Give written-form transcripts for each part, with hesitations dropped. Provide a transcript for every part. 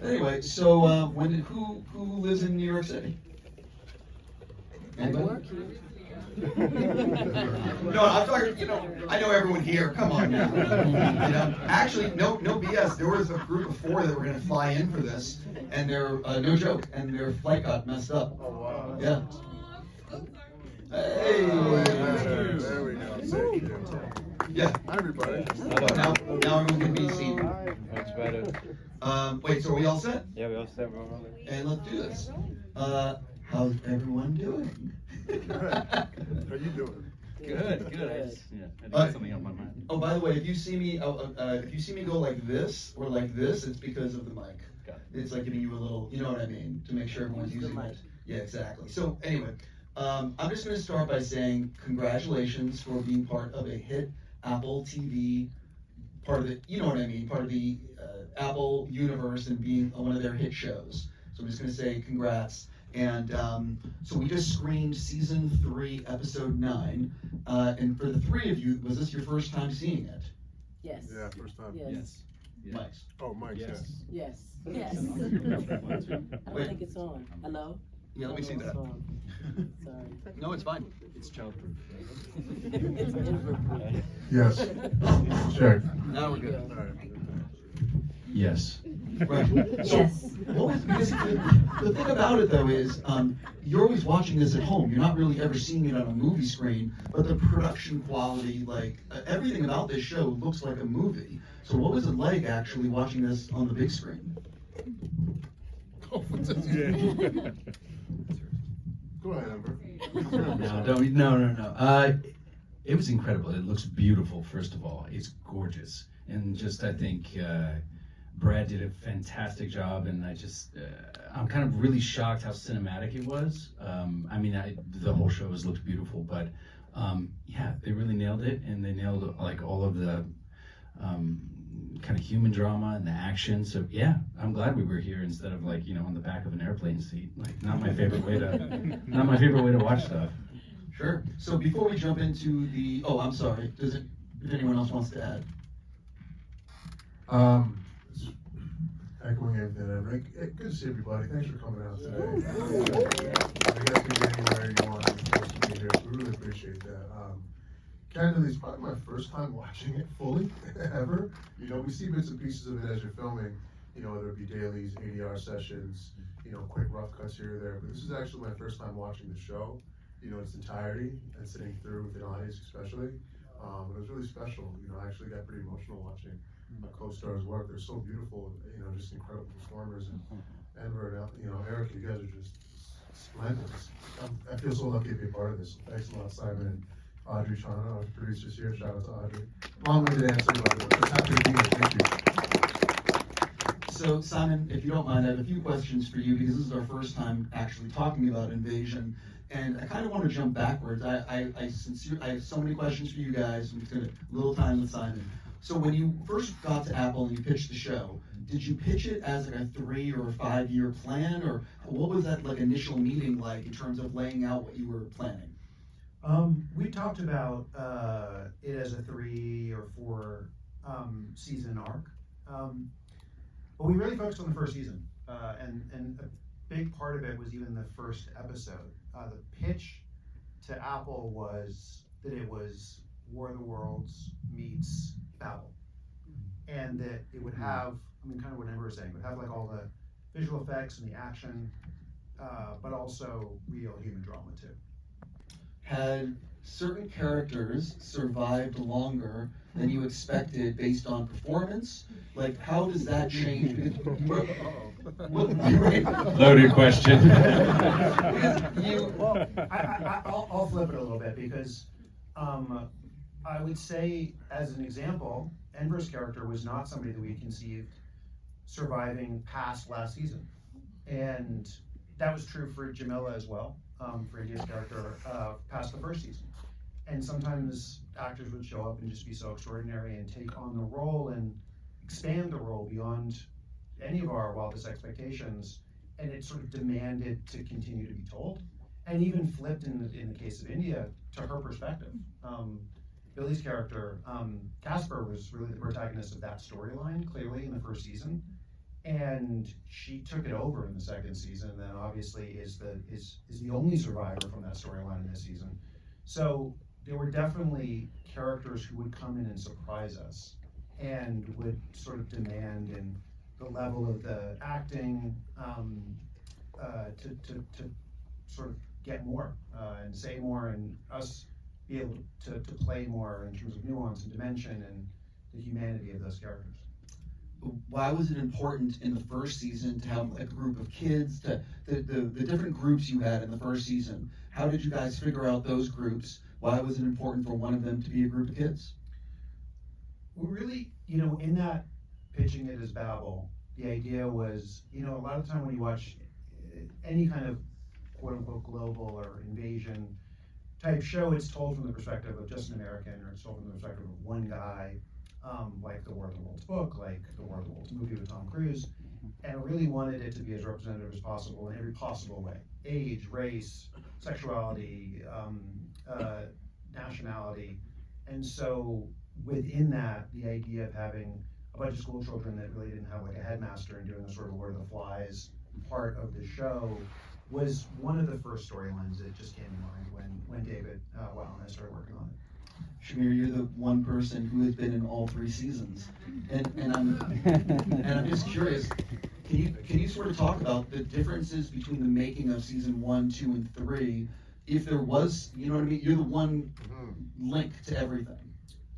Anyway, so who lives in New York City? Anybody? No, I'm talking. I know everyone here. Come on now. Actually, no BS. There was a group of 4 that were going to fly in for this, and their no joke, and their flight got messed up. Oh wow. Yeah. Hey. There we go. Thank you. Yeah. Hi everybody. Now everyone can be seen. Much better. Wait, so are we all set? Yeah, we all set. We're rolling. And let's do this. How's everyone doing? How you doing? Good. Yeah, I got something on my mind. Oh, by the way, if you see me go like this or like this, it's because of the mic. Got it. It's like giving you a little, you know what I mean, to make sure everyone's using it. Yeah, exactly. So anyway, I'm just going to start by saying congratulations for being part of a hit Apple TV, part of the, you know what I mean, part of the Apple universe and being one of their hit shows. So I'm just going to say congrats. And so we just screened season 3, episode 9. And for the 3 of you, was this your first time seeing it? Yes. Yeah, first time. Yes. Mike's. Oh, Mike, yes. Yes. Yes. I don't Wait. think it's on. Hello? Yeah, let me see that. Sorry. No, it's fine. It's childproof. It's Enver. Yes. Check. Now we're good. All right. Yes. Right. So, Yes. what was, because the thing about it though is, you're always watching this at home. You're not really ever seeing it on a movie screen, but the production quality, like everything about this show looks like a movie. So what was it like actually watching this on the big screen? Go ahead, Enver. No. It was incredible. It looks beautiful, first of all. It's gorgeous. And just, I think, Brad did a fantastic job, and I'm kind of really shocked how cinematic it was. The whole show has looked beautiful, but yeah, they really nailed it, and they nailed like all of the kind of human drama and the action. So yeah, I'm glad we were here instead of like, on the back of an airplane seat. Like not my favorite way to watch stuff. Sure. So before we jump into the, I'm sorry. If anyone else wants to add? Echoing everything, Enver. Good to see everybody. Thanks for coming out today. I guess we get anywhere you want to be here. We really appreciate that. Candidly, it's probably my first time watching it fully, ever. We see bits and pieces of it as you're filming, whether it be dailies, ADR sessions, quick rough cuts here or there. But this is actually my first time watching the show, its entirety and sitting through with an audience especially. It was really special. I actually got pretty emotional watching my co-stars work. They're so beautiful, just incredible performers. And Enver and Erika, you guys are just splendid. I feel so lucky to be a part of this. Thanks a lot, Simon and Audrey, Shauna, our producers here. Shout out to Audrey. Long-winded answer, but just happy to be here. Thank you. So Simon, if you don't mind, I have a few questions for you because this is our first time actually talking about Invasion. And I kind of want to jump backwards. I have so many questions for you guys. I'm just going to a little time with Simon. So when you first got to Apple and you pitched the show, did you pitch it as like a 3 or 5 year plan, or what was that like initial meeting like in terms of laying out what you were planning? We talked about it as a 3 or 4 season arc, but we really focused on the first season, and a big part of it was even the first episode. The pitch to Apple was that it was War of the Worlds meets Babel, and that it would have, kind of what Enver was saying, would have like all the visual effects and the action, but also real human drama too. Had certain characters survived longer than you expected based on performance? Like, how does that change? Loaded question. Well, I'll flip it a little bit because I would say, as an example, Enver's character was not somebody that we conceived surviving past last season. And that was true for Jamila as well, for India's character, past the first season. And sometimes actors would show up and just be so extraordinary and take on the role and expand the role beyond any of our wildest expectations, and it sort of demanded to continue to be told, and even flipped in the case of India to her perspective. Billy's character, Casper, was really the protagonist of that storyline, clearly, in the first season, And she took it over in the second season, and then obviously is the only survivor from that storyline in this season. So there were definitely characters who would come in and surprise us, and would sort of demand in the level of the acting to sort of get more and say more, and us be able to play more in terms of nuance and dimension and the humanity of those characters. Why was it important in the first season to have like a group of kids, to the different groups you had in the first season? How did you guys figure out those groups? Why was it important for one of them to be a group of kids? Well, really, in that pitching it as Babel, the idea was, a lot of the time when you watch any kind of quote unquote global or invasion type show, it's told from the perspective of just an American, or it's told from the perspective of one guy, like the War of the Worlds book, like the War of the Worlds movie with Tom Cruise. And I really wanted it to be as representative as possible in every possible way: age, race, sexuality, nationality. And so within that, the idea of having a bunch of school children that really didn't have like a headmaster and doing the sort of Lord of the Flies part of the show was one of the first storylines that just came to mind when David Wow and I started working on it. Shamier, you're the one person who has been in all 3 seasons, and I'm just curious. Can you sort of talk about the differences between the making of season 1, 2, and 3? If there was, you know what I mean? You're the one link to everything.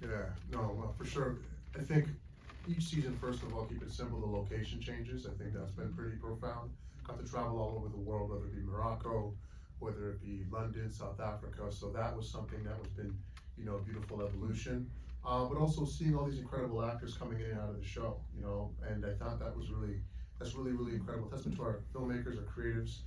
Yeah, no, well, for sure. I think each season, first of all, keep it simple, the location changes. I think that's been pretty profound. Got to travel all over the world, whether it be Morocco, whether it be London, South Africa. So that was something that was been, a beautiful evolution. But also seeing all these incredible actors coming in and out of the show, and I thought that's really incredible. Testament to our filmmakers, our creatives,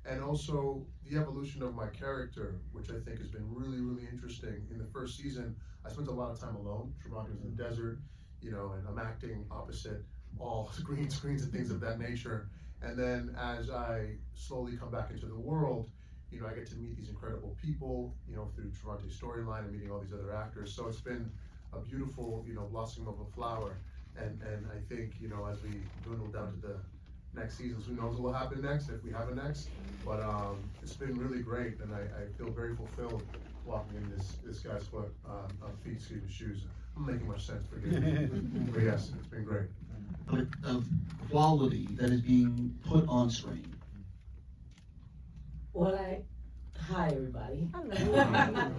and also the evolution of my character, which I think has been really, really interesting. In the first season, I spent a lot of time alone. Toronto was in the desert, and I'm acting opposite all green screens and things of that nature. And then as I slowly come back into the world, I get to meet these incredible people, through Toronto's storyline and meeting all these other actors. So it's been a beautiful, blossoming of a flower. And I think, as we dwindle down to the next seasons, who knows what will happen next, if we have a next. But it's been really great, and I feel very fulfilled walking in this guy's shoes. I'm making much sense, forgive me. But yes, it's been great. But of quality that is being put on screen. Well, hi everybody. Hello.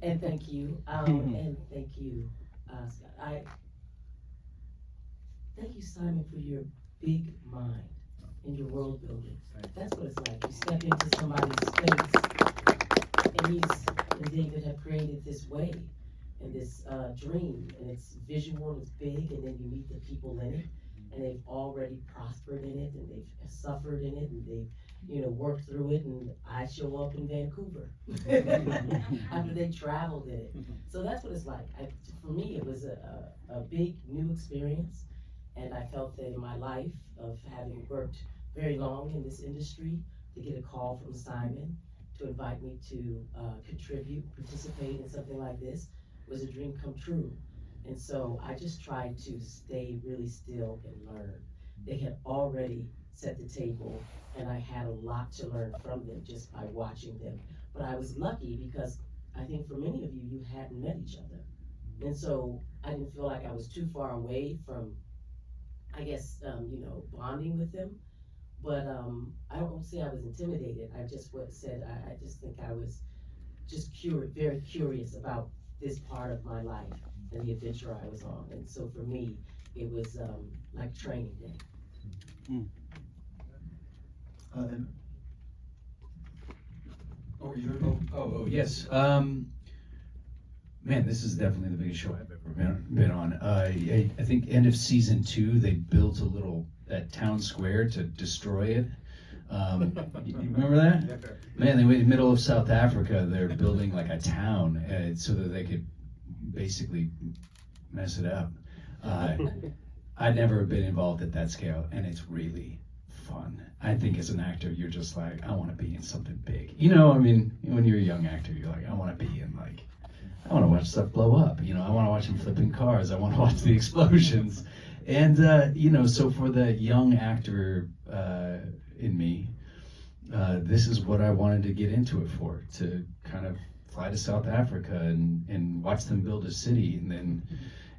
And thank you. And thank you, Scott. Thank you, Simon, for your big mind and your world building. That's what it's like. You step into somebody's space, and David have created this way and this dream, and it's visual, it's big, and then you meet the people in it, and they've already prospered in it, and they've suffered in it, and they've worked through it, and I show up in Vancouver after they traveled in it. So that's what it's like. For me, it was a big new experience, and I felt that in my life of having worked very long in this industry, to get a call from Simon to invite me to participate in something like this was a dream come true. And so I just tried to stay really still and learn. They had already set the table, and I had a lot to learn from them just by watching them. But I was lucky because I think for many of you, you hadn't met each other. And so I didn't feel like I was too far away from, I guess, bonding with them. But I don't say I was intimidated. I just said, I just think I was just very curious about this part of my life and the adventure I was on. And so for me, it was like training day. Yes. Man, this is definitely the biggest show I've ever been on. I think end of season 2, they built that town square to destroy it. You remember that? Man, they went in the middle of South Africa. They're building like a town so that they could basically mess it up. I'd never been involved at that scale, and it's really fun. I think as an actor, you're just like, I want to be in something big. When you're a young actor, you're like, I want to be in I want to watch stuff blow up. I want to watch them flipping cars. I want to watch the explosions. And you know, so for the young actor in me, this is what I wanted to get into it for, to kind of fly to South Africa and watch them build a city, and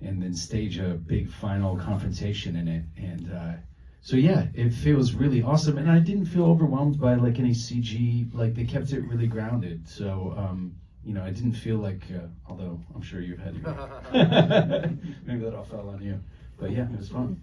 then stage a big final confrontation in it. And so yeah, it feels really awesome, and I didn't feel overwhelmed by like any CG. Like they kept it really grounded. So you know, I didn't feel like, although I'm sure you've had your maybe that all fell on you, but yeah, it was fun.